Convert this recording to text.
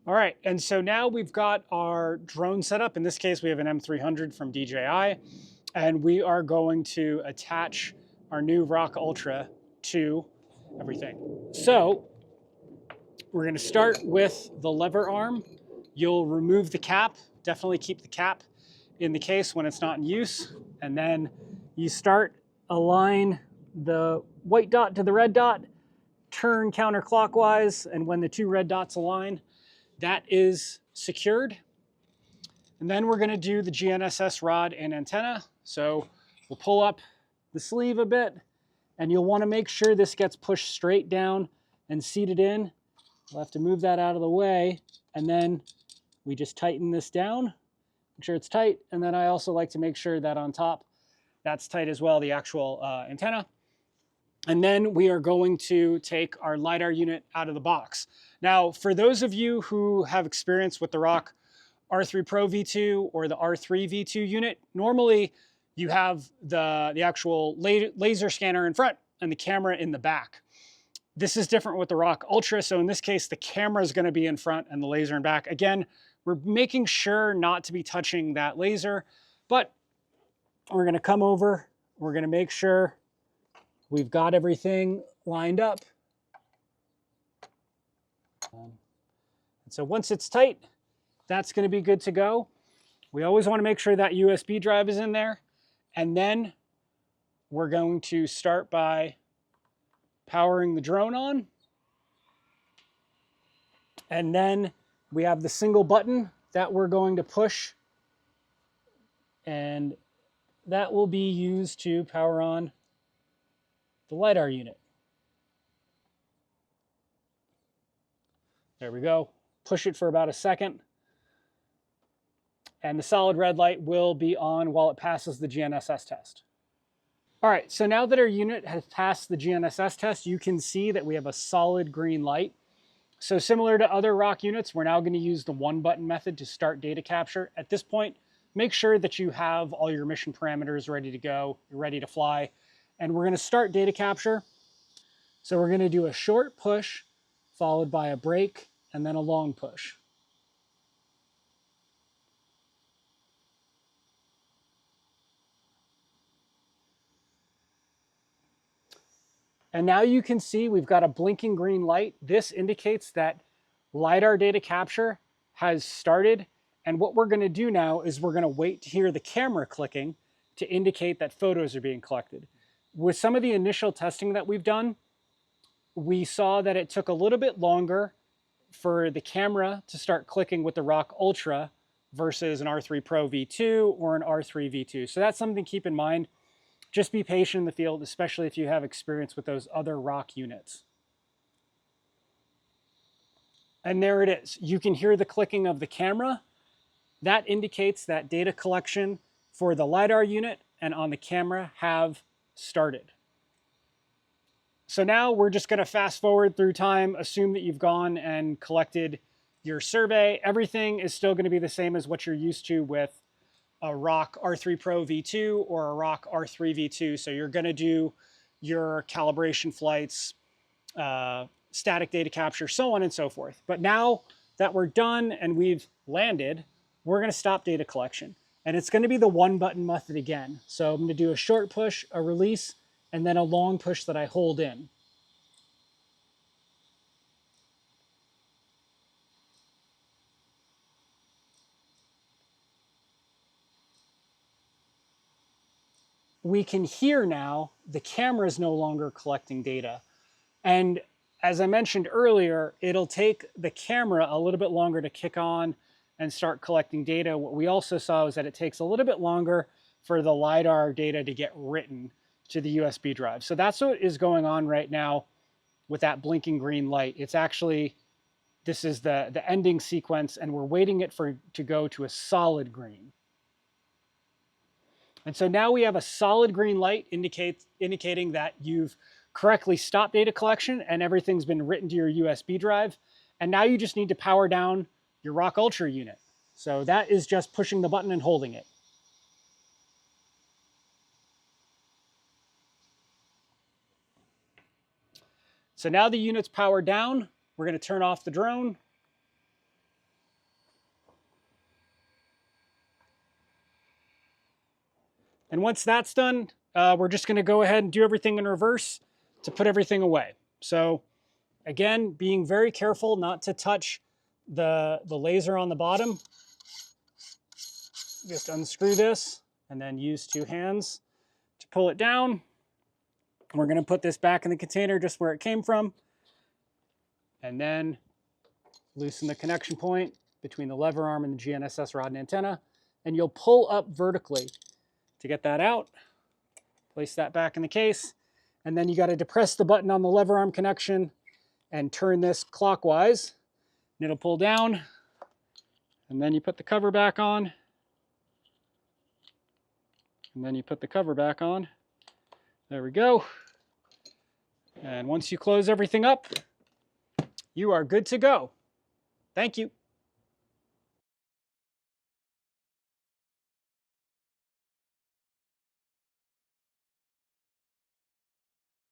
All right, and so now we've got our drone set up. In this case, we have an M300 from DJI, and we are going to attach our new ROCK Ultra to everything. So we're going to start with the lever arm. You'll remove the cap. Definitely keep the cap in the case when it's not in use. And then you align the white dot to the red dot, turn counterclockwise, and when the two red dots align, that is secured. And then we're going to do the GNSS rod and antenna. So we'll pull up the sleeve a bit, and you'll want to make sure this gets pushed straight down and seated in. We'll have to move that out of the way, and then we just tighten this down, make sure it's tight, and then I also like to make sure that on top that's tight as well, the actual antenna. And then we are going to take our LiDAR unit out of the box. Now, for those of you who have experience with the ROCK R3 Pro V2 or the R3 V2 unit, normally you have the actual laser scanner in front and the camera in the back. This is different with the ROCK Ultra. So in this case, the camera is going to be in front and the laser in back. Again, we're making sure not to be touching that laser, but we're going to come over. We're going to make sure we've got everything lined up. And so once it's tight, that's going to be good to go. We always want to make sure that USB drive is in there. And then we're going to start by powering the drone on. And then we have the single button that we're going to push. And that will be used to power on the LiDAR unit. There we go. Push it for about a second. And the solid red light will be on while it passes the GNSS test. All right, so now that our unit has passed the GNSS test, you can see that we have a solid green light. So similar to other ROCK units, we're now going to use the one button method to start data capture. At this point, make sure that you have all your mission parameters ready to go, you're ready to fly. And we're going to start data capture. So we're going to do a short push followed by a break and then a long push. And now you can see we've got a blinking green light. This indicates that LiDAR data capture has started. And what we're going to do now is we're going to wait to hear the camera clicking to indicate that photos are being collected. With some of the initial testing that we've done, we saw that it took a little bit longer for the camera to start clicking with the ROCK Ultra versus an R3 Pro V2 or an R3 V2. So that's something to keep in mind. Just be patient in the field, especially if you have experience with those other ROCK units. And there it is. You can hear the clicking of the camera. That indicates that data collection for the LiDAR unit and on the camera have started. So now we're just going to fast forward through time, assume that you've gone and collected your survey. Everything is still going to be the same as what you're used to with a ROCK R3 Pro V2 or a ROCK R3 V2. So you're going to do your calibration flights, static data capture, so on and so forth. But now that we're done and we've landed, we're going to stop data collection. And it's going to be the one button method again. So I'm going to do a short push, a release, and then a long push that I hold in. We can hear now the camera is no longer collecting data. And as I mentioned earlier, it'll take the camera a little bit longer to kick on and start collecting data. What we also saw is that it takes a little bit longer for the LiDAR data to get written to the USB drive. So that's what is going on right now with that blinking green light. It's actually, this is the ending sequence, and we're waiting it to go to a solid green. And so now we have a solid green light indicating that you've correctly stopped data collection and everything's been written to your USB drive. And now you just need to power down your ROCK Ultra unit. So that is just pushing the button and holding it. So now the unit's powered down. We're going to turn off the drone. And once that's done, we're just going to go ahead and do everything in reverse to put everything away. So again, being very careful not to touch the laser on the bottom. Just unscrew this and then use 2 hands to pull it down. We're going to put this back in the container just where it came from. And then loosen the connection point between the lever arm and the GNSS rod and antenna. And you'll pull up vertically to get that out. Place that back in the case. And then you got to depress the button on the lever arm connection and turn this clockwise. And it'll pull down. And then you put the cover back on. And then you put the cover back on. There we go. And once you close everything up, you are good to go. Thank you.